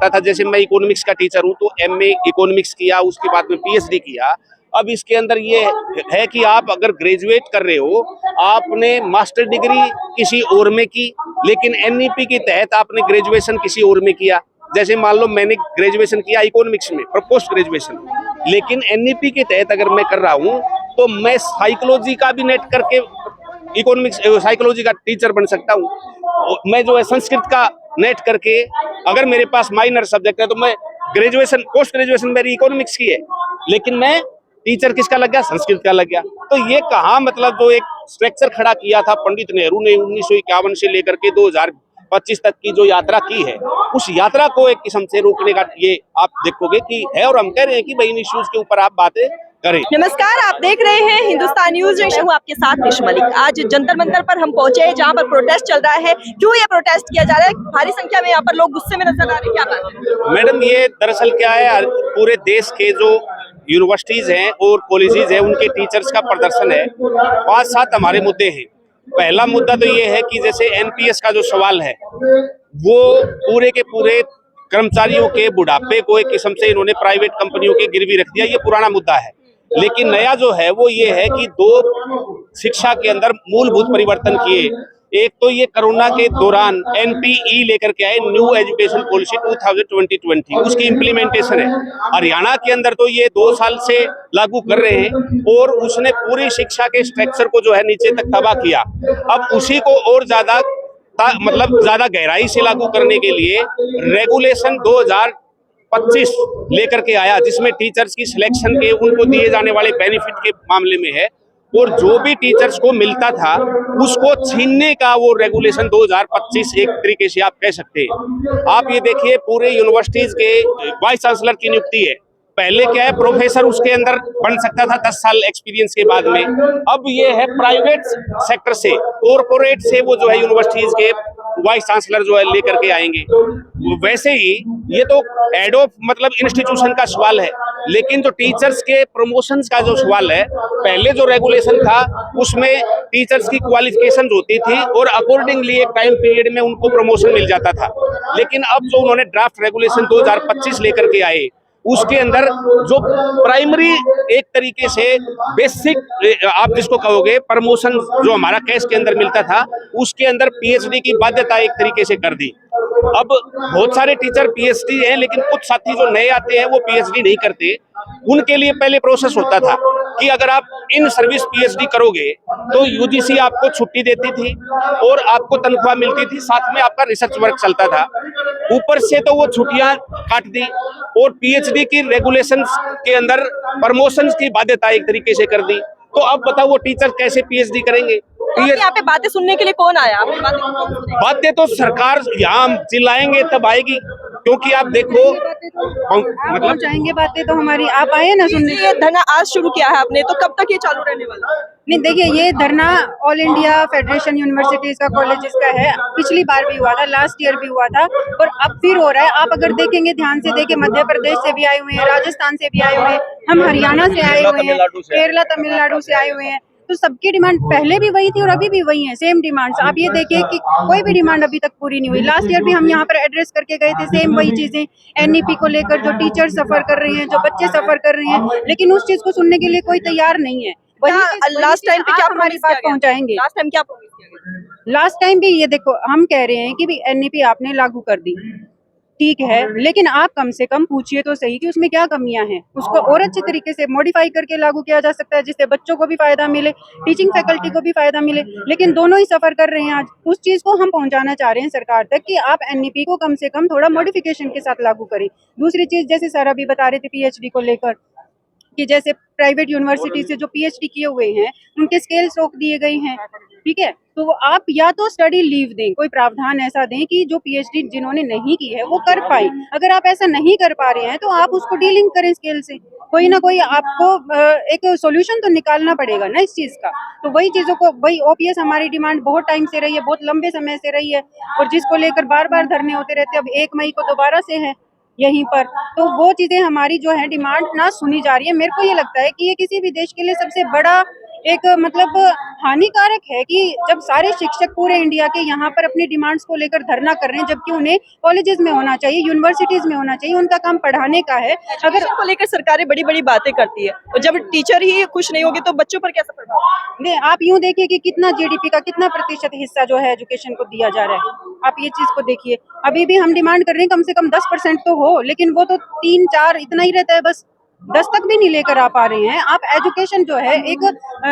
था। जैसे मैं इकोनॉमिक्स का टीचर हूँ तो एमए इकोनॉमिक्स किया, उसके बाद में पीएचडी किया। अब इसके अंदर ये है कि आप अगर ग्रेजुएट कर रहे हो, आपने मास्टर डिग्री किसी और में की, लेकिन एनईपी के तहत आपने ग्रेजुएशन किसी और में किया। जैसे मान लो मैंने ग्रेजुएशन किया इकोनॉमिक्स में, पोस्ट ग्रेजुएशन, लेकिन एनईपी के तहत अगर मैं कर रहा हूँ तो मैं साइकोलॉजी का भी नेट करके इकोनॉमिक्स साइकोलॉजी का टीचर बन सकता हूँ। मैं जो है संस्कृत का नेट करके, अगर मेरे पास माइनर सब्जेक्ट है तो मैं ग्रेजुएशन पोस्ट ग्रेजुएशन मेरी इकोनॉमिक्स की है, लेकिन मैं टीचर किसका लग गया, संस्कृत का लग गया। तो ये कहाँ मतलब जो एक स्ट्रक्चर खड़ा किया था पंडित नेहरू ने 1951 से लेकर के 2025 तक की जो यात्रा की है, उस यात्रा को एक किस्म से रोकने का ये आप देखोगे कि है। और हम कह रहे हैं कि भाई इन इश्यूज के ऊपर आप बातें करें। नमस्कार, आप देख रहे हैं हिंदुस्तान न्यूज। हूँ आपके साथ निश मलिक। आज जंतर मंतर पर हम पहुंचे हैं, जहां पर प्रोटेस्ट चल रहा है। क्यों ये प्रोटेस्ट किया जा रहा है? भारी संख्या में यहाँ पर लोग गुस्से में नजर आ रहे हैं, क्या बात है? मैडम, ये दरअसल क्या है, पूरे देश के जो यूनिवर्सिटीज हैं और कॉलेजेस हैं उनके टीचर्स का प्रदर्शन है। 5-7 हमारे मुद्दे हैं। पहला मुद्दा तो ये है कि जैसे एनपीएस का जो सवाल है, वो पूरे के पूरे कर्मचारियों के बुढ़ापे को एक किस्म से इन्होंने प्राइवेट कंपनियों के गिरवी रख दिया। ये पुराना मुद्दा है, लेकिन नया जो है वो ये है कि 2 शिक्षा के अंदर मूलभूत परिवर्तन किए। एक तो ये कोरोना के दौरान एनपीई लेकर के आए, न्यू एजुकेशन पॉलिसी 2020, उसकी इम्प्लीमेंटेशन है। हरियाणा के अंदर तो ये 2 साल से लागू कर रहे हैं और उसने पूरी शिक्षा के स्ट्रक्चर को जो है नीचे तक तबाह किया। अब उसी को और ज्यादा ज्यादा गहराई से लागू करने के लिए रेगुलेशन 2025 लेकर के आया, जिसमें टीचर्स की सिलेक्शन के उनको दिए जाने वाले बेनिफिट के मामले में है, और जो भी टीचर्स को मिलता था उसको छीनने का वो रेगुलेशन 2025 एक तरीके से आप कह सकते हैं। आप ये देखिए, पूरे यूनिवर्सिटीज के वाइस चांसलर की नियुक्ति है। पहले क्या है, प्रोफेसर उसके अंदर बन सकता था 10 साल एक्सपीरियंस के बाद में। अब ये है प्राइवेट सेक्टर से, कॉर्पोरेट से वो जो है यूनिवर्सिटीज के वाइस चांसलर जो है लेकर के आएंगे। वैसे ही ये तो हेड ऑफ इंस्टीट्यूशन का सवाल है, लेकिन जो टीचर्स के प्रमोशंस का जो सवाल है, पहले जो रेगुलेशन था उसमें टीचर्स की क्वालिफिकेशन होती थी और अकॉर्डिंगली एक टाइम पीरियड में उनको प्रमोशन मिल जाता था। लेकिन अब जो उन्होंने ड्राफ्ट रेगुलेशन 2025 लेकर के आए, उसके अंदर जो प्राइमरी एक तरीके से बेसिक आप जिसको कहोगे प्रमोशन जो हमारा कैश के अंदर मिलता था, उसके अंदर पीएचडी की बाध्यता एक तरीके से कर दी। अब बहुत सारे टीचर पीएचडी हैं, लेकिन कुछ साथी जो नए आते हैं वो पीएचडी नहीं करते। उनके लिए पहले प्रोसेस होता था कि अगर आप इन सर्विस पीएचडी करोगे तो यूजीसी आपको छुट्टी देती थी और आपको तनख्वाह मिलती थी, साथ में आपका रिसर्च वर्क चलता था। ऊपर से तो वो छुट्टियां काट दी और पीएचडी की रेगुलेशंस के अंदर प्रमोशंस की बाध्यता एक तरीके से कर दी। तो अब बताओ वो टीचर कैसे पीएचडी करेंगे? यहाँ पे बातें सुनने के लिए कौन आया? बातें तो सरकार यहाँ चिल्लाएंगे तब आएगी, क्योंकि आप देखो चाहेंगे बातें तो हमारी, आप आए ना सुनने। ये धरना आज शुरू किया है आपने, तो कब तक ये चालू रहने वाला? नहीं, देखिए, ये धरना ऑल इंडिया फेडरेशन यूनिवर्सिटीज का कॉलेजेस का है। पिछली बार भी हुआ था, लास्ट ईयर भी हुआ था, और अब फिर हो रहा है। आप अगर देखेंगे, ध्यान से देखिए, मध्य प्रदेश से भी आए हुए हैं, राजस्थान से भी आए हुए हैं, हम हरियाणा से आए हुए हैं, केरला तमिलनाडु से आए हुए हैं। तो सबकी डिमांड पहले भी वही थी और अभी भी वही है, सेम डिमांड्स। आप ये देखिए कि कोई भी डिमांड अभी तक पूरी नहीं हुई। लास्ट ईयर भी हम यहाँ पर एड्रेस करके गए थे, सेम वही चीजें, एनईपी को लेकर, जो टीचर सफर कर रहे हैं, जो बच्चे सफर कर रहे हैं, लेकिन उस चीज को सुनने के लिए कोई तैयार नहीं है। लास्ट टाइम पे क्या हमारी बात पहुंचाएंगे? लास्ट टाइम क्या प्रॉमिस किया गया? लास्ट टाइम भी ये देखो, हम कह रहे हैं कि भी एनईपी आपने लागू कर दी, ठीक है, लेकिन आप कम से कम पूछिए तो सही कि उसमें क्या कमियां हैं। उसको और अच्छे तरीके से मॉडिफाई करके लागू किया जा सकता है, जिससे बच्चों को भी फायदा मिले, टीचिंग फैकल्टी को भी फायदा मिले। लेकिन दोनों ही सफर कर रहे हैं आज। उस चीज को हम पहुंचाना चाह रहे हैं सरकार तक कि आप एनईपी को कम से कम थोड़ा मॉडिफिकेशन के साथ लागू करें। दूसरी चीज, जैसे सर अभी बता रहे थे पीएचडी को लेकर, कि जैसे प्राइवेट यूनिवर्सिटी से जो पीएचडी किए हुए हैं उनके स्केल्स रोक दिए गए हैं, ठीक है। तो आप या तो स्टडी लीव दें, कोई प्रावधान ऐसा दें कि जो पीएचडी जिन्होंने नहीं की है वो कर पाए। अगर आप ऐसा नहीं कर पा रहे हैं तो आप उसको डीलिंग करें स्केल से। कोई ना कोई आपको एक सॉल्यूशन तो निकालना पड़ेगा ना इस चीज का। तो वही चीजों को, वही ओपीएस हमारी डिमांड बहुत टाइम से रही है, बहुत लंबे समय से रही है, और जिसको लेकर बार बार धरने होते रहते हैं। अब 1 मई को दोबारा से है यहीं पर। तो वो चीजें हमारी जो है डिमांड ना सुनी जा रही है। मेरे को ये लगता है कि ये किसी भी देश के लिए सबसे बड़ा एक मतलब हानिकारक है कि जब सारे शिक्षक पूरे इंडिया के यहाँ पर अपनी डिमांड्स को लेकर धरना कर रहे हैं, जबकि उन्हें कॉलेजेस में होना चाहिए, यूनिवर्सिटीज में होना चाहिए, उनका काम पढ़ाने का है। अगर एजुकेशन को लेकर सरकारें बड़ी बड़ी बातें करती है और जब टीचर ही खुश नहीं होगी तो बच्चों पर कैसा प्रभाव? आप यूं देखिए कि कितना जीडीपी का कितना प्रतिशत हिस्सा जो है एजुकेशन को दिया जा रहा है। आप ये चीज को देखिए, अभी भी हम डिमांड कर रहे हैं कम से कम 10% तो हो, लेकिन वो तो 3-4 इतना ही रहता है, बस 10 तक भी नहीं लेकर आ पा रहे हैं। आप एजुकेशन जो है एक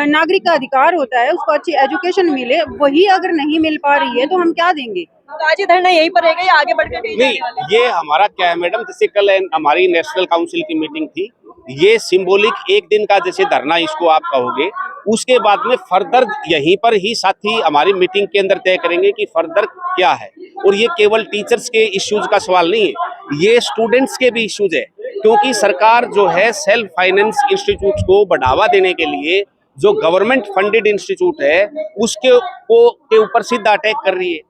नागरिक का अधिकार होता है, उसको अच्छी एजुकेशन मिले, वही अगर नहीं मिल पा रही है तो हम क्या देंगे? तो आज ये धरना यहीं पर रहेगा या आगे बढ़कर कहीं नहीं, जाने वाले हैं? ये हमारा क्या है मैडम, जैसे कल हमारी नेशनल काउंसिल की मीटिंग थी, ये सिंबॉलिक एक दिन का जैसे धरना इसको आप कहोगे, उसके बाद में फर्दर यहीं पर ही साथी हमारी मीटिंग के अंदर तय करेंगे कि फर्दर क्या है। और ये केवल टीचर्स के इश्यूज का सवाल नहीं है, ये स्टूडेंट्स के भी इश्यूज है, क्योंकि सरकार जो है सेल्फ फाइनेंस इंस्टीट्यूट को बढ़ावा देने के लिए जो गवर्नमेंट फंडेड इंस्टीट्यूट है उसके के ऊपर सीधा अटैक कर रही है।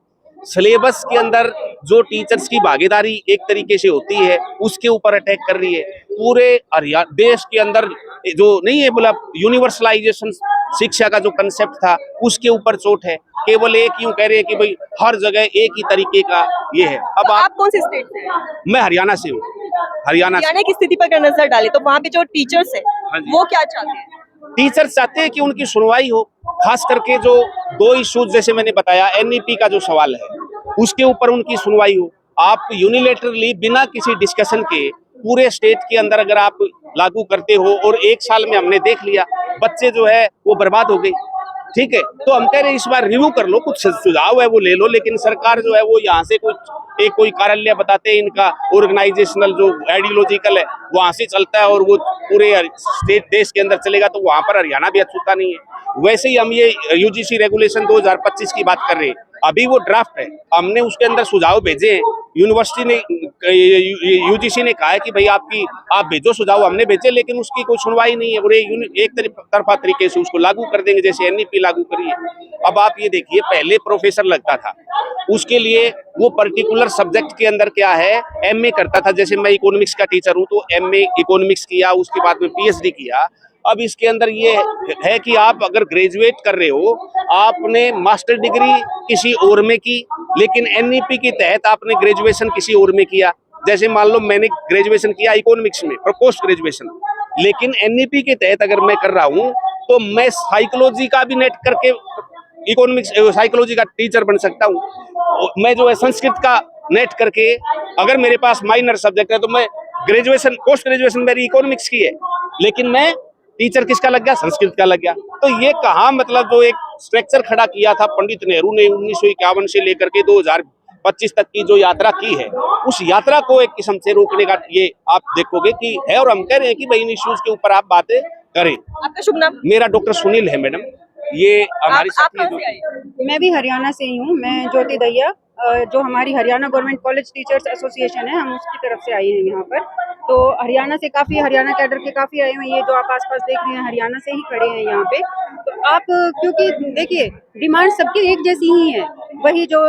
सिलेबस के अंदर जो टीचर्स की भागीदारी एक तरीके से होती है उसके ऊपर अटैक कर रही है। पूरे देश के अंदर जो नहीं है बोला यूनिवर्सलाइजेशन शिक्षा का जो कंसेप्ट था उसके ऊपर चोट है। केवल एक यूं कह रहे हैं कि भाई हर जगह एक ही तरीके का ये है। अब तो आप कौन सी स्टेट से हैं? मैं हरियाणा से हूँ। हरियाणा की स्थिति पर अगर नजर डालें तो वहाँ पे जो टीचर्स है हाँ जी। वो क्या चाहते हैं? टीचर्स चाहते हैं कि उनकी सुनवाई हो, खास करके जो 2 इश्यूज जैसे मैंने बताया, एनईपी का जो सवाल है उसके ऊपर उनकी सुनवाई हो। आप यूनिलेटरली बिना किसी डिस्कशन के पूरे स्टेट के अंदर अगर आप लागू करते हो और 1 साल में हमने देख लिया बच्चे जो है वो बर्बाद हो गए, ठीक है, तो हम कह रहे हैं इस बार रिव्यू कर लो, कुछ सुझाव है वो ले लो, लेकिन सरकार जो है वो यहाँ से कोई कार्यालय बताते हैं इनका ऑर्गेनाइजेशनल जो आइडियोलॉजिकल है वहां से चलता है और वो पूरे स्टेट देश के अंदर चलेगा, तो वहां पर हरियाणा भी अछूता नहीं है। वैसे ही हम ये यूजीसी रेगुलेशन 2025 की बात कर रहे हैं, अभी वो ड्राफ्ट है, हमने उसके अंदर सुझाव भेजे हैं। यूनिवर्सिटी ने यूजीसी ने कहा है कि भाई आप भेजो सुझाव, हमने भेजे, लेकिन उसकी कोई सुनवाई नहीं है और एक तरफा तरीके से उसको लागू कर देंगे जैसे एनईपी लागू करी है। अब आप ये देखिए, पहले प्रोफेसर लगता था, उसके लिए वो पर्टिकुलर सब्जेक्ट के अंदर क्या है एमए करता था। जैसे मैं इकोनॉमिक्स का टीचर हूँ तो एमए इकोनॉमिक्स किया, उसके बाद में पीएचडी किया। अब इसके अंदर ये है कि आप अगर ग्रेजुएट कर रहे हो, आपने मास्टर डिग्री किसी और में की, लेकिन एनईपी के तहत आपने ग्रेजुएशन किसी और में किया। जैसे मान लो मैंने ग्रेजुएशन किया इकोनॉमिक्स में और पोस्ट ग्रेजुएशन, लेकिन एनईपी के तहत अगर मैं कर रहा हूँ तो मैं साइकोलॉजी का भी नेट करके इकोनॉमिक्स साइकोलॉजी का टीचर बन सकता हूँ। मैं जो है संस्कृत का नेट करके, अगर मेरे पास माइनर सब्जेक्ट है तो मैं ग्रेजुएशन पोस्ट ग्रेजुएशन मेरी इकोनॉमिक्स की है, लेकिन मैं टीचर किसका लग गया, संस्कृत का लग गया। तो ये कहाँ मतलब जो एक स्ट्रक्चर खड़ा किया था पंडित नेहरू ने 1951 से लेकर के 2025 तक की जो यात्रा की है, उस यात्रा को एक किस्म से रोकने का ये आप देखोगे कि है। और हम कह रहे हैं कि भाई इन इश्यूज के ऊपर आप बातें करें। आपका शुभ नाम? मेरा डॉक्टर सुनील है मैडम, ये हमारी आप साथी है कहाँ से आए? मैं भी हरियाणा से ही हूँ। मैं ज्योति दैया, जो हमारी Haryana government college teachers association है, हम उसकी तरफ से आए हैं यहाँ पर। तो हरियाणा से काफ़ी, हरियाणा कैडर के काफ़ी आए हुए हैं। ये जो आप आसपास देख रहे हैं हरियाणा से ही खड़े हैं यहाँ पे। तो आप क्योंकि देखिए डिमांड सबकी एक जैसी ही है, वही जो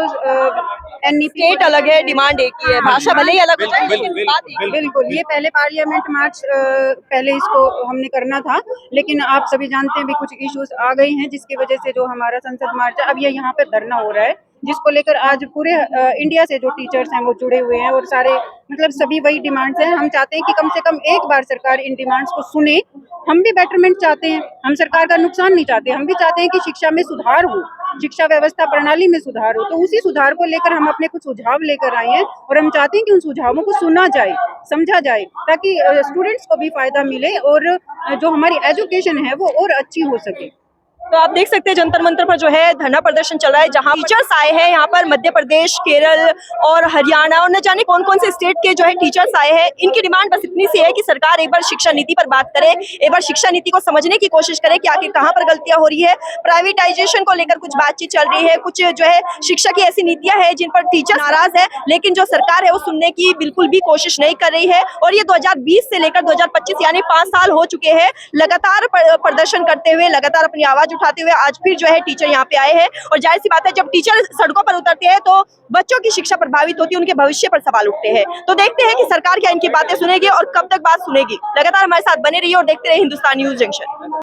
एनईपी स्टेट अलग है, डिमांड एक ही है, भाषा भले ही अलग हो जाए लेकिन बात एक ही है। बिल्कुल, ये पहले पार्लियामेंट मार्च पहले इसको हमने करना था, लेकिन आप सभी जानते हैं भी कुछ इश्यूज आ गए हैं जिसकी वजह से जो हमारा संसद मार्च है, अब ये यहाँ पे धरना हो रहा है, जिसको लेकर आज पूरे इंडिया से जो टीचर्स हैं वो जुड़े हुए हैं और सारे मतलब सभी वही डिमांड्स हैं। हम चाहते हैं कि कम से कम एक बार सरकार इन डिमांड्स को सुने। हम भी बेटरमेंट चाहते हैं, हम सरकार का नुकसान नहीं चाहते। हम भी चाहते हैं कि शिक्षा में सुधार हो, शिक्षा व्यवस्था प्रणाली में सुधार हो। तो उसी सुधार को लेकर हम अपने कुछ सुझाव लेकर आए हैं और हम चाहते हैं कि उन सुझावों को सुना जाए, समझा जाए, ताकि स्टूडेंट्स को भी फायदा मिले और जो हमारी एजुकेशन है वो और अच्छी हो सके। तो आप देख सकते हैं जंतर मंतर पर जो है धरना प्रदर्शन चल रहा है, जहां टीचर्स आए हैं। यहाँ पर मध्य प्रदेश, केरल और हरियाणा और न जाने कौन कौन से स्टेट के जो है टीचर्स आए हैं। इनकी डिमांड बस इतनी सी है कि सरकार एक बार शिक्षा नीति पर बात करे, एक बार शिक्षा नीति को समझने की कोशिश करे कि आखिर कहाँ पर गलतियां हो रही है। प्राइवेटाइजेशन को लेकर कुछ बातचीत चल रही है, कुछ जो है शिक्षा की ऐसी नीतियां हैं जिन पर टीचर नाराज है, लेकिन जो सरकार है वो सुनने की बिल्कुल भी कोशिश नहीं कर रही है। और ये 2020 से लेकर 2025 यानी 5 साल हो चुके हैं लगातार प्रदर्शन करते हुए, लगातार अपनी आवाज उठाते हुए। आज फिर जो है टीचर यहाँ पे आए हैं और जाहिर सी बात है, जब टीचर सड़कों पर उतरते हैं तो बच्चों की शिक्षा प्रभावित होती है, उनके भविष्य पर सवाल उठते हैं। तो देखते हैं कि सरकार क्या इनकी बातें सुनेगी और कब तक बात सुनेगी। लगातार हमारे साथ बने रहिए और देखते रहिए हिंदुस्तान न्यूज जंक्शन।